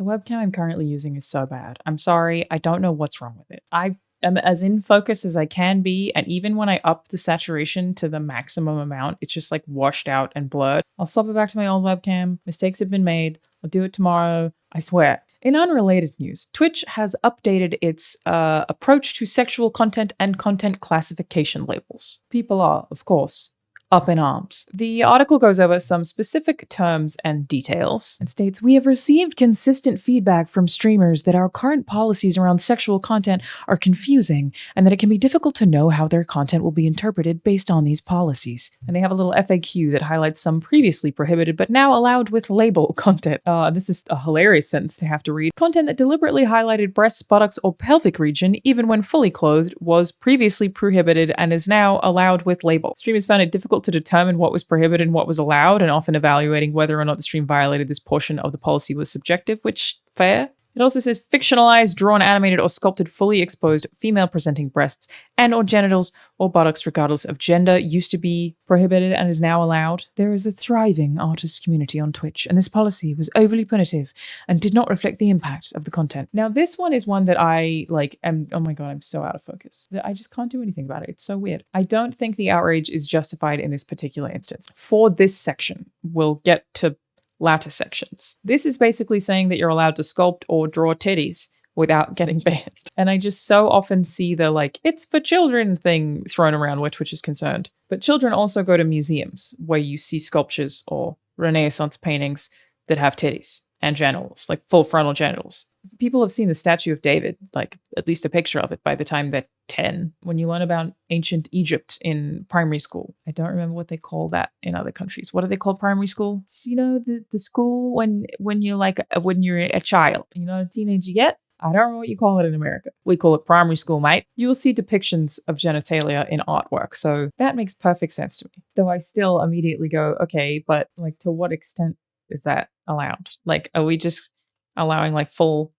The webcam I'm currently using is so bad. I'm sorry, I don't know what's wrong with it. I am as in focus as I can be, and even when I up the saturation to the maximum amount, it's just like washed out and blurred. I'll swap it back to my old webcam. Mistakes have been made. I'll do it tomorrow. I swear. In unrelated news, Twitch has updated its approach to sexual content and content classification labels. People are, of course, up in arms. The article goes over some specific terms and details and states, "We have received consistent feedback from streamers that our current policies around sexual content are confusing and that it can be difficult to know how their content will be interpreted based on these policies." And they have a little FAQ that highlights some previously prohibited but now allowed with label content. This is a hilarious sentence to have to read. "Content that deliberately highlighted breasts, buttocks, or pelvic region, even when fully clothed, was previously prohibited and is now allowed with label." Streamers found it difficult to determine what was prohibited and what was allowed, and often evaluating whether or not the stream violated this portion of the policy was subjective, which, fair. It also says fictionalized, drawn, animated, or sculpted fully exposed female-presenting breasts and or genitals or buttocks, regardless of gender, used to be prohibited and is now allowed. There is a thriving artist community on Twitch, and this policy was overly punitive and did not reflect the impact of the content. Now, this one is one that I, oh my god, I'm so out of focus. I just can't do anything about it. It's so weird. I don't think the outrage is justified in this particular instance. For this section, we'll get to latter sections. This is basically saying that you're allowed to sculpt or draw titties without getting banned. And I just so often see the it's for children thing thrown around where Twitch is concerned. But children also go to museums where you see sculptures or Renaissance paintings that have titties and genitals, like full frontal genitals. People have seen the statue of David, at least a picture of it by the time they're 10. When you learn about ancient Egypt in primary school, I don't remember what they call that in other countries. What do they call primary school? You know, the school when you're a child, you're not a teenager yet. I don't know what you call it in America. We call it primary school, mate. You will see depictions of genitalia in artwork, so that makes perfect sense to me. Though I still immediately go, okay, but to what extent is that allowed? Are we just allowing full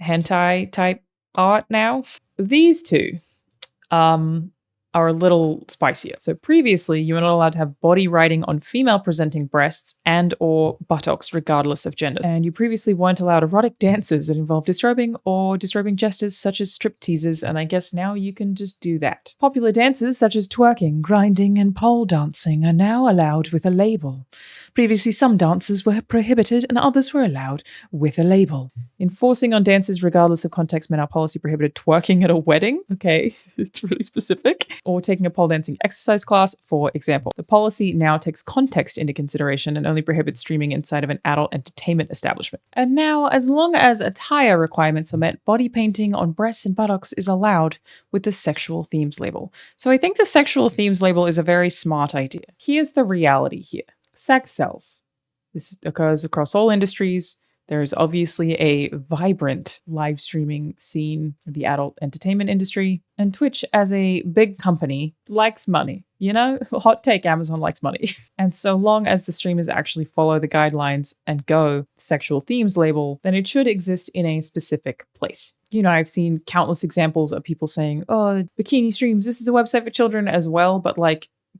hentai type art now? These two are a little spicier. So previously, you were not allowed to have body writing on female presenting breasts and or buttocks, regardless of gender. And you previously weren't allowed erotic dances that involve disrobing gestures such as strip teasers, and I guess now you can just do that. Popular dances such as twerking, grinding, and pole dancing are now allowed with a label. Previously, some dances were prohibited and others were allowed with a label. Enforcing on dances regardless of context meant our policy prohibited twerking at a wedding. Okay, it's really specific. Or taking a pole dancing exercise class, for example. The policy now takes context into consideration and only prohibits streaming inside of an adult entertainment establishment. And now, as long as attire requirements are met, body painting on breasts and buttocks is allowed with the sexual themes label. So I think the sexual themes label is a very smart idea. Here's the reality here. Sex sells. This occurs across all industries. There's obviously a vibrant live streaming scene in the adult entertainment industry, and Twitch as a big company likes money. You know, hot take, Amazon likes money. And so long as the streamers actually follow the guidelines and go sexual themes label, then it should exist in a specific place. You know, I've seen countless examples of people saying, oh, bikini streams, this is a website for children as well, but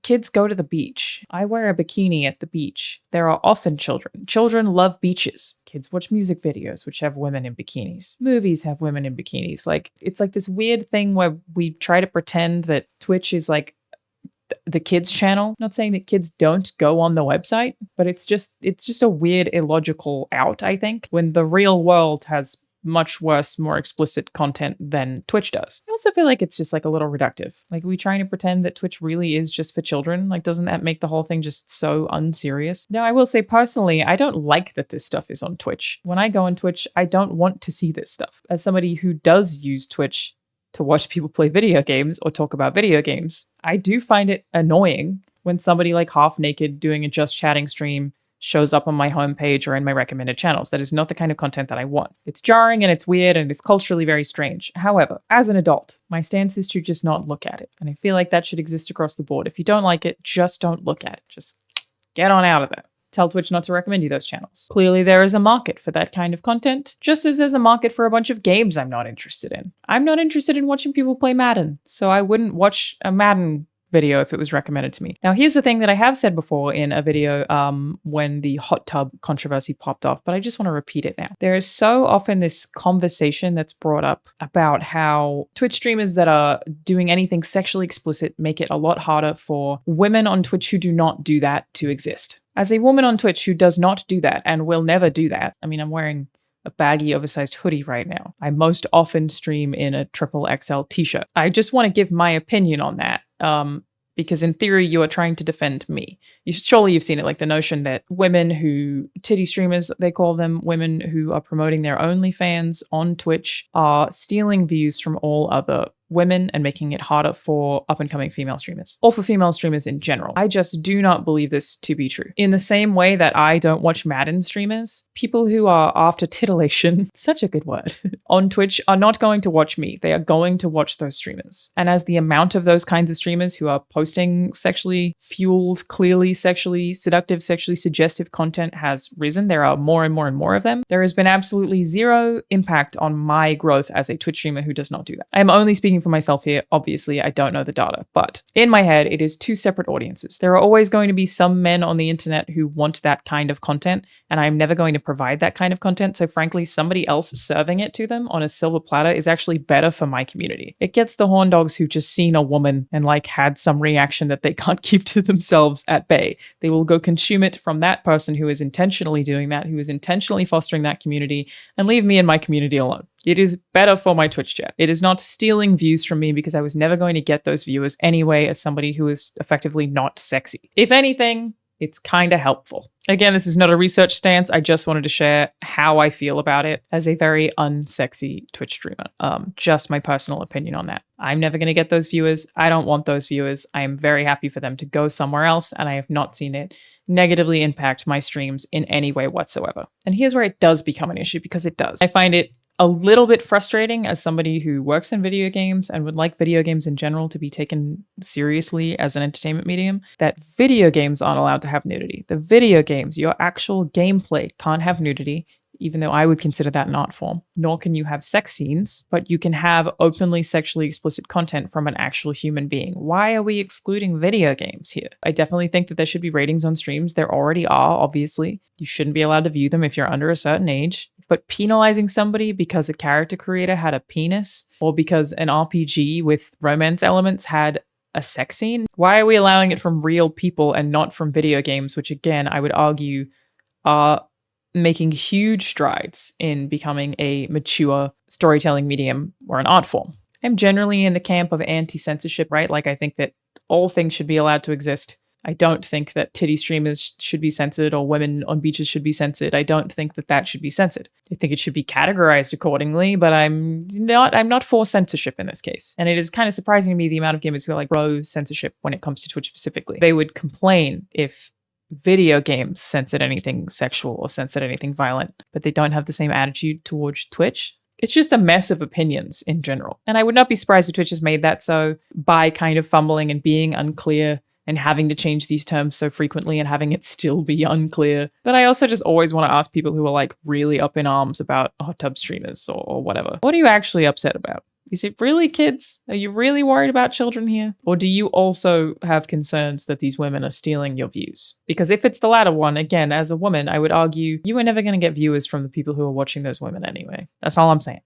kids go to the beach. I wear a bikini at the beach. There are often children. Children love beaches. Kids watch music videos which have women in bikinis. Movies have women in bikinis. It's this weird thing where we try to pretend that Twitch is the kids channel. Not saying that kids don't go on the website, but it's just a weird illogical out, I think, when the real world has much worse, more explicit content than Twitch does. I also feel like it's just a little reductive. Are we trying to pretend that Twitch really is just for children? Doesn't that make the whole thing just so unserious? Now, I will say personally, I don't like that this stuff is on Twitch. When I go on Twitch, I don't want to see this stuff. As somebody who does use Twitch to watch people play video games or talk about video games, I do find it annoying when somebody half naked doing a just chatting stream shows up on my homepage or in my recommended channels. That is not the kind of content that I want. It's jarring and it's weird and it's culturally very strange. However, as an adult, my stance is to just not look at it. And I feel like that should exist across the board. If you don't like it, just don't look at it. Just get on out of there. Tell Twitch not to recommend you those channels. Clearly there is a market for that kind of content, just as there's a market for a bunch of games I'm not interested in. I'm not interested in watching people play Madden, so I wouldn't watch a Madden video if it was recommended to me. Now, here's the thing that I have said before in a video when the hot tub controversy popped off, but I just want to repeat it now. There is so often this conversation that's brought up about how Twitch streamers that are doing anything sexually explicit make it a lot harder for women on Twitch who do not do that to exist. As a woman on Twitch who does not do that and will never do that, I mean, I'm wearing a baggy, oversized hoodie right now. I most often stream in a triple XL t-shirt. I just want to give my opinion on that. Because in theory, you are trying to defend me. Surely you've seen it, like the notion that women who, titty streamers, they call them, women who are promoting their OnlyFans on Twitch are stealing views from all other women and making it harder for up-and-coming female streamers, or for female streamers in general. I just do not believe this to be true. In the same way that I don't watch Madden streamers, people who are after titillation, such a good word, on Twitch are not going to watch me. They are going to watch those streamers. And as the amount of those kinds of streamers who are posting sexually fueled, clearly sexually seductive, sexually suggestive content has risen, there are more and more and more of them, there has been absolutely zero impact on my growth as a Twitch streamer who does not do that. I am only speaking for myself here. Obviously, I don't know the data, but in my head, it is two separate audiences. There are always going to be some men on the internet who want that kind of content, and I'm never going to provide that kind of content. So frankly, somebody else serving it to them on a silver platter is actually better for my community. It gets the horn dogs who just seen a woman and like had some reaction that they can't keep to themselves at bay. They will go consume it from that person who is intentionally doing that, who is intentionally fostering that community, and leave me and my community alone. It is better for my Twitch chat. It is not stealing views from me because I was never going to get those viewers anyway as somebody who is effectively not sexy. If anything, it's kind of helpful. Again, this is not a research stance. I just wanted to share how I feel about it as a very unsexy Twitch streamer. Just my personal opinion on that. I'm never going to get those viewers. I don't want those viewers. I am very happy for them to go somewhere else, and I have not seen it negatively impact my streams in any way whatsoever. And here's where it does become an issue, because it does. I find it a little bit frustrating as somebody who works in video games and would like video games in general to be taken seriously as an entertainment medium, that video games aren't allowed to have nudity. The video games, your actual gameplay can't have nudity, even though I would consider that an art form. Nor can you have sex scenes, but you can have openly sexually explicit content from an actual human being. Why are we excluding video games here? I definitely think that there should be ratings on streams. There already are, obviously. You shouldn't be allowed to view them if you're under a certain age. But penalizing somebody because a character creator had a penis, or because an RPG with romance elements had a sex scene, why are we allowing it from real people and not from video games, which again, I would argue are making huge strides in becoming a mature storytelling medium or an art form. I'm generally in the camp of anti-censorship, right? Like, I think that all things should be allowed to exist. I don't think that titty streamers should be censored or women on beaches should be censored. I don't think that that should be censored. I think it should be categorized accordingly, but I'm not for censorship in this case. And it is kind of surprising to me the amount of gamers who are like pro censorship when it comes to Twitch specifically. They would complain if video games censored anything sexual or censored anything violent, but they don't have the same attitude towards Twitch. It's just a mess of opinions in general. And I would not be surprised if Twitch has made that so by kind of fumbling and being unclear and having to change these terms so frequently and having it still be unclear. But I also just always want to ask people who are like really up in arms about hot tub streamers or whatever, what are you actually upset about? Is it really kids? Are you really worried about children here? Or do you also have concerns that these women are stealing your views? Because if it's the latter one, again, as a woman, I would argue you are never going to get viewers from the people who are watching those women anyway. That's all I'm saying.